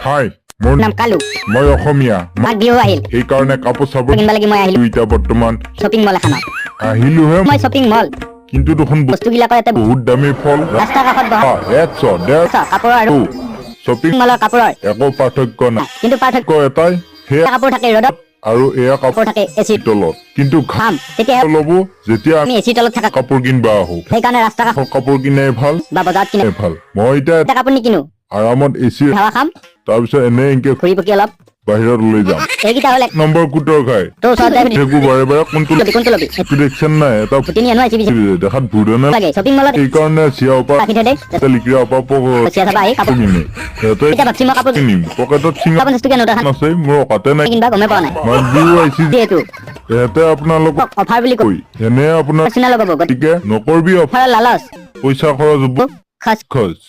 হাই মোৰ নাম কালু মই অসমীয়া মাক বিহু আহিল সেইকাৰণে কাপোৰ চাব কিনিব লাগি মই আহিলো এতিয়া বৰ্তমান শ্বপিং মল এখনত আহিলোহে মই শ্বপিং মল কিন্তু দেখোন বস্তুবিলাকৰ ইয়াতে বহুত দামী ফল ৰাস্তাৰ কাষত বহা 100 কাপোৰৰ আৰু শ্বপিং মলৰ কাপোৰৰ একো পাৰ্থক্য নাই কিন্তু পাৰ্থক্য এটাই সেয়া কাপোৰ থাকে ৰ'দত আৰু এয়া কাপোৰ থাকে এচিৰ তলত কিন্তু ঘাম তেতিয়াহে ল'ব যেতিয়া আমি এচিৰ তলত থকা কাপোৰ কিনিবা আহো সেইকাৰণে ৰাস্তা কাষত কাপোৰ কিনাই ভাল বা বজাৰত কিনে ভাল মই এতিয়া এটা কাপোৰ নিকিনো আৰামত এচি হাৱা খাম তাৰপিছত এনে এনেকে ঘূৰি পকি অলপ বাহিৰত লৈ যাম এইকেইটা হ'লে নম্বৰ কুটৰ খাই তোৰ ওচৰত যাই সেইবোৰ বাৰে বাৰে কোনটো কোনটো ল'বি দেখিছেন নাই এটা ফুটিনি আনো আইচি বিচি দেখাত ভুৰনা লাগে শ্বপিং মলত সেইকাৰণে চিয়াৰ পৰা ৰাখি থৈ দে লিখি আপা চিয়া চাবা আহি কাপোৰ কিনে সিহঁতে এতিয়া ভাবছি মই কাপোৰ কিনিম পকেটত চিঙা 50 টকীয়া নোট এখন আছে মোৰ অকাতে নাই কিনিবা গমে পোৱা নাই মাঘ বিহু আহিছে যিহেতু সিহঁতে আপোনালোকক অফাৰ বুলি কৈ এনে আপোনাৰ চিনা লগাব গতিকে নকৰবি অফাৰৰ লালচ পইচা খৰচ হ'ব খাচ খৰচ